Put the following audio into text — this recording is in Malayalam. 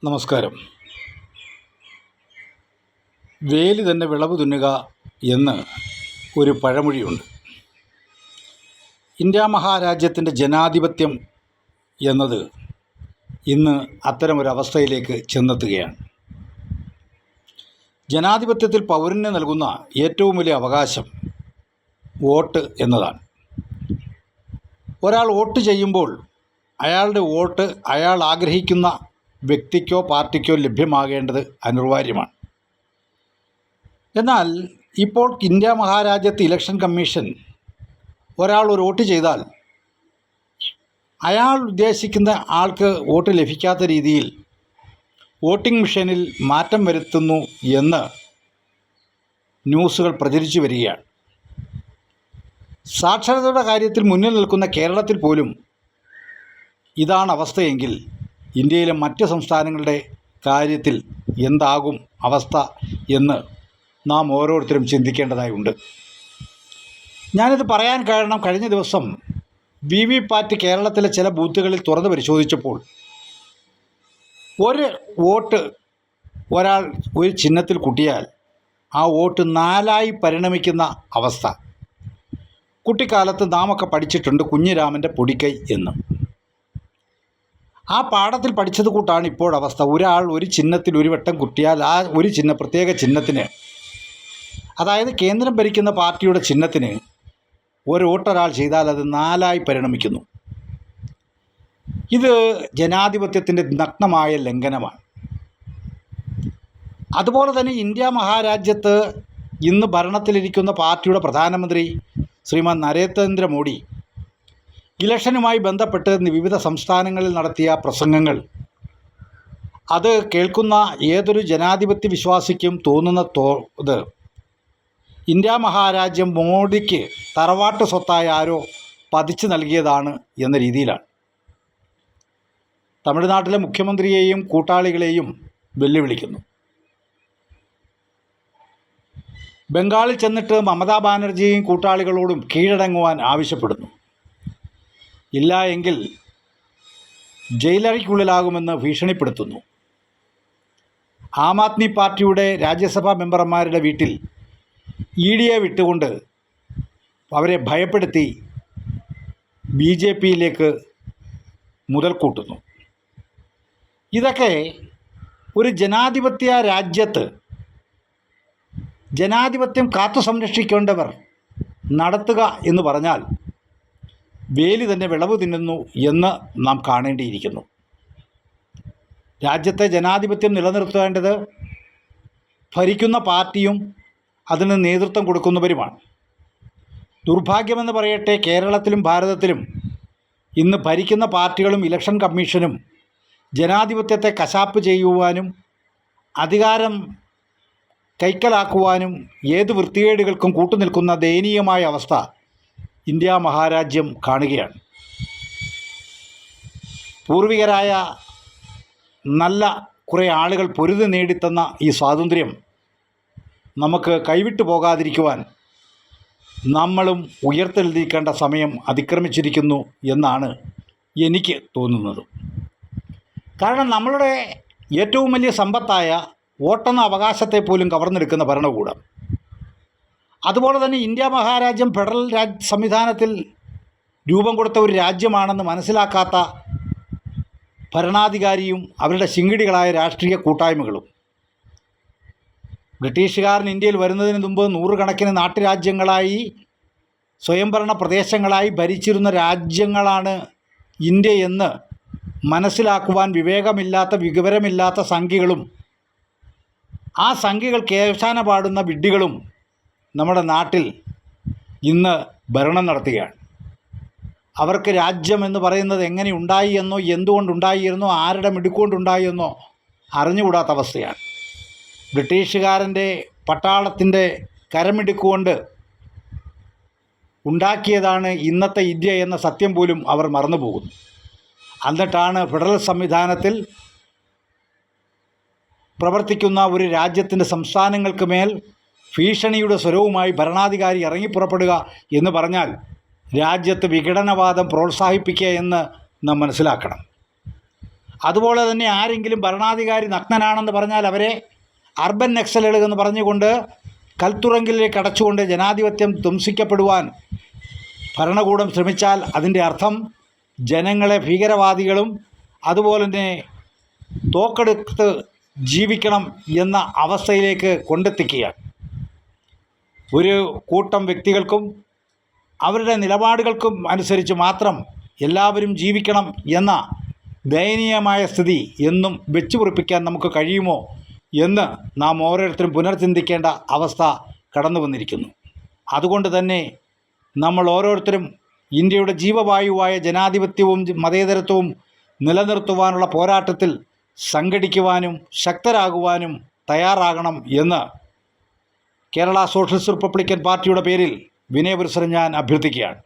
നമസ്കാരം. വേലി തന്നെ വിളവ് തിന്നുക എന്ന് ഒരു പഴമൊഴിയുണ്ട്. ഇന്ത്യ മഹാരാജ്യത്തിൻ്റെ ജനാധിപത്യം എന്നത് ഇന്ന് അത്തരമൊരവസ്ഥയിലേക്ക് ചെന്നെത്തുകയാണ്. ജനാധിപത്യത്തിൽ പൗരന് നൽകുന്ന ഏറ്റവും വലിയ അവകാശം വോട്ട് എന്നതാണ്. ഒരാൾ വോട്ട് ചെയ്യുമ്പോൾ അയാളുടെ വോട്ട് അയാൾ ആഗ്രഹിക്കുന്ന വ്യക്തിക്കോ പാർട്ടിക്കോ ലഭ്യമാകേണ്ടത് അനിവാര്യമാണ്. എന്നാൽ ഇപ്പോൾ ഇന്ത്യ മഹാരാജ്യത്ത് ഇലക്ഷൻ കമ്മീഷൻ ഒരാൾ ഒരു വോട്ട് ചെയ്താൽ അയാൾ ഉദ്ദേശിക്കുന്ന ആൾക്ക് വോട്ട് ലഭിക്കാത്ത രീതിയിൽ വോട്ടിംഗ് മെഷീനിൽ മാറ്റം വരുത്തുന്നു എന്ന് ന്യൂസുകൾ പ്രചരിച്ചു വരികയാണ്. സാക്ഷരതയുടെ കാര്യത്തിൽ മുന്നിൽ നിൽക്കുന്ന കേരളത്തിൽ പോലും ഇതാണ് അവസ്ഥയെങ്കിൽ ഇന്ത്യയിലെ മറ്റ് സംസ്ഥാനങ്ങളുടെ കാര്യത്തിൽ എന്താകും അവസ്ഥ എന്ന് നാം ഓരോരുത്തരും ചിന്തിക്കേണ്ടതായുണ്ട്. ഞാനിത് പറയാൻ കാരണം, കഴിഞ്ഞ ദിവസം വിവിപാറ്റ് കേരളത്തിലെ ചില ബൂത്തുകളിൽ തുറന്ന് പരിശോധിച്ചപ്പോൾ ഒരു വോട്ട് ഒരാൾ ഒരു ചിഹ്നത്തിൽ കുട്ടിയാൽ ആ വോട്ട് 4 പരിണമിക്കുന്ന അവസ്ഥ. കുട്ടിക്കാലത്ത് നാമൊക്കെ പഠിച്ചിട്ടുണ്ട് കുഞ്ഞിരാമൻ്റെ പൊടിക്കൈ എന്ന്. ആ പാഠത്തിൽ പഠിച്ചത് കൂട്ടാണ് ഇപ്പോഴവസ്ഥ. ഒരാൾ ഒരു ചിഹ്നത്തിൽ ഒരു വട്ടം കുട്ടിയാൽ ആ ഒരു പ്രത്യേക ചിഹ്നത്തിന്, അതായത് കേന്ദ്രം ഭരിക്കുന്ന പാർട്ടിയുടെ ചിഹ്നത്തിന് ഒരു വോട്ടൊരാൾ ചെയ്താൽ അത് 4 പരിണമിക്കുന്നു. ഇത് ജനാധിപത്യത്തിൻ്റെ നഗ്നമായ ലംഘനമാണ്. അതുപോലെ തന്നെ ഇന്ത്യ മഹാരാജ്യത്ത് ഇന്ന് ഭരണത്തിലിരിക്കുന്ന പാർട്ടിയുടെ പ്രധാനമന്ത്രി ശ്രീമാൻ നരേന്ദ്രമോദി ഇലക്ഷനുമായി ബന്ധപ്പെട്ട് വിവിധ സംസ്ഥാനങ്ങളിൽ നടത്തിയ പ്രസംഗങ്ങൾ, അത് കേൾക്കുന്ന ഏതൊരു ജനാധിപത്യ വിശ്വാസിക്കും തോന്നുന്നത് ഇന്ത്യ മഹാരാജ്യം മോഡിക്ക് തറവാട്ട് സ്വത്തായ ആരോ പതിച്ചു നൽകിയതാണ് എന്ന രീതിയിലാണ്. തമിഴ്നാട്ടിലെ മുഖ്യമന്ത്രിയെയും കൂട്ടാളികളെയും വെല്ലുവിളിക്കുന്നു. ബംഗാളിൽ ചെന്നിട്ട് മമതാ ബാനർജിയെയും കൂട്ടാളികളോടും കീഴടങ്ങുവാൻ ആവശ്യപ്പെടുന്നു. ഇല്ല എങ്കിൽ ജയിലറയ്ക്കുള്ളിലാകുമെന്ന് ഭീഷണിപ്പെടുത്തുന്നു. ആം ആദ്മി പാർട്ടിയുടെ രാജ്യസഭാ മെമ്പർമാരുടെ വീട്ടിൽ EDയെ വിട്ടുകൊണ്ട് അവരെ ഭയപ്പെടുത്തി BJPയിലേക്ക് മുതൽക്കൂട്ടുന്നു. ഇതൊക്കെ ഒരു ജനാധിപത്യ രാജ്യത്ത് ജനാധിപത്യം കാത്തു സംരക്ഷിക്കേണ്ടവർ നടത്തുക എന്ന് പറഞ്ഞാൽ വേലി തന്നെ വിളവ് തിന്നുന്നു എന്ന് നാം കാണേണ്ടിയിരിക്കുന്നു. രാജ്യത്തെ ജനാധിപത്യം നിലനിർത്തേണ്ടത് ഭരിക്കുന്ന പാർട്ടിയും അതിന് നേതൃത്വം കൊടുക്കുന്നവരുമാണ്. ദുർഭാഗ്യമെന്ന് പറയട്ടെ, കേരളത്തിലും ഭാരതത്തിലും ഇന്ന് ഭരിക്കുന്ന പാർട്ടികളും ഇലക്ഷൻ കമ്മീഷനും ജനാധിപത്യത്തെ കശാപ്പ് ചെയ്യുവാനും അധികാരം കൈക്കലാക്കുവാനും ഏത് വൃത്തികേടുകൾക്കും കൂട്ടുനിൽക്കുന്ന ദയനീയമായ അവസ്ഥ ഇന്ത്യ മഹാരാജ്യം കാണുകയാണ്. പൂർവികരായ നല്ല കുറേ ആളുകൾ പൊരുതി നേടിത്തന്ന ഈ സ്വാതന്ത്ര്യം നമുക്ക് കൈവിട്ടു പോകാതിരിക്കുവാൻ നമ്മളും ഉയർത്തെഴുന്നേൽക്കേണ്ട സമയം അതിക്രമിച്ചിരിക്കുന്നു എന്നാണ് എനിക്ക് തോന്നുന്നത്. കാരണം നമ്മളുടെ ഏറ്റവും വലിയ സമ്പത്തായ വോട്ടെന്ന അവകാശത്തെ പോലും കവർന്നെടുക്കുന്ന ഭരണകൂടം, അതുപോലെ തന്നെ ഇന്ത്യ മഹാരാജ്യം ഫെഡറൽ സംവിധാനത്തിൽ രൂപം കൊടുത്ത ഒരു രാജ്യമാണെന്ന് മനസ്സിലാക്കാത്ത ഭരണാധികാരിയും അവരുടെ ശിങ്കിടികളായ രാഷ്ട്രീയ കൂട്ടായ്മകളും, ബ്രിട്ടീഷുകാരൻ ഇന്ത്യയിൽ വരുന്നതിന് മുമ്പ് നൂറുകണക്കിന് നാട്ടുരാജ്യങ്ങളായി സ്വയംഭരണ പ്രദേശങ്ങളായി ഭരിച്ചിരുന്ന രാജ്യങ്ങളാണ് ഇന്ത്യ എന്ന് മനസ്സിലാക്കുവാൻ വിവരമില്ലാത്ത സംഘികളും ആ സംഘികൾ കേശാന പാടുന്ന വിഡ്ഢികളും നമ്മുടെ നാട്ടിൽ ഇന്ന് ഭരണം നടത്തുകയാണ്. അവർക്ക് രാജ്യം എന്ന് പറയുന്നത് എങ്ങനെ ഉണ്ടായി എന്നോ എന്തുകൊണ്ടുണ്ടായി എന്നോ ആരുടെ മിടുക്കുകൊണ്ടുണ്ടായി എന്നോ അറിഞ്ഞുകൂടാത്ത അവസ്ഥയാണ്. ബ്രിട്ടീഷുകാരൻ്റെ പട്ടാളത്തിൻ്റെ കരമിടുക്കുകൊണ്ട് ഉണ്ടാക്കിയതാണ് ഇന്നത്തെ ഇന്ത്യ എന്ന സത്യം പോലും അവർ മറന്നുപോകുന്നു. എന്നിട്ടാണ് ഫെഡറൽ സംവിധാനത്തിൽ പ്രവർത്തിക്കുന്ന ഒരു രാജ്യത്തിൻ്റെ സംസ്ഥാനങ്ങൾക്ക് മേൽ ഭീഷണിയുടെ സ്വരവുമായി ഭരണാധികാരി ഇറങ്ങിപ്പുറപ്പെടുക എന്ന് പറഞ്ഞാൽ രാജ്യത്ത് വിഘടനവാദം പ്രോത്സാഹിപ്പിക്കുക എന്ന് നാം മനസ്സിലാക്കണം. അതുപോലെ തന്നെ ആരെങ്കിലും ഭരണാധികാരി നഗ്നനാണെന്ന് പറഞ്ഞാൽ അവരെ അർബൻ നക്സലുകൾ എന്ന് പറഞ്ഞുകൊണ്ട് കൽത്തുറങ്കിലേക്ക് അടച്ചുകൊണ്ട് ജനാധിപത്യം ധ്വംസിക്കപ്പെടുവാൻ ഭരണകൂടം ശ്രമിച്ചാൽ അതിൻ്റെ അർത്ഥം ജനങ്ങളെ ഭീകരവാദികളും അതുപോലെ തന്നെ തോക്കെടുത്ത് ജീവിക്കണം എന്ന അവസ്ഥയിലേക്ക് കൊണ്ടെത്തിക്കുകയാണ്. ഒരു കൂട്ടം വ്യക്തികൾക്കും അവരുടെ നിലപാടുകൾക്കും അനുസരിച്ച് മാത്രം എല്ലാവരും ജീവിക്കണം എന്ന ദയനീയമായ സ്ഥിതി എന്നും വെച്ചു പൊറിപ്പിക്കാൻ നമുക്ക് കഴിയുമോ എന്ന് നാം ഓരോരുത്തരും പുനർചിന്തിക്കേണ്ട അവസ്ഥ കടന്നു വന്നിരിക്കുന്നു. അതുകൊണ്ട് തന്നെ നമ്മൾ ഓരോരുത്തരും ഇന്ത്യയുടെ ജീവവായുവായ ജനാധിപത്യവും മതേതരത്വവും നിലനിർത്തുവാനുള്ള പോരാട്ടത്തിൽ സംഘടിക്കുവാനും ശക്തരാകുവാനും തയ്യാറാകണം എന്ന് കേരള സോഷ്യലിസ്റ്റ് റിപ്പബ്ലിക്കൻ പാർട്ടിയുടെ പേരിൽ വിനയപുരസ്സരം ഞാൻ അഭ്യർത്ഥിക്കുകയാണ്.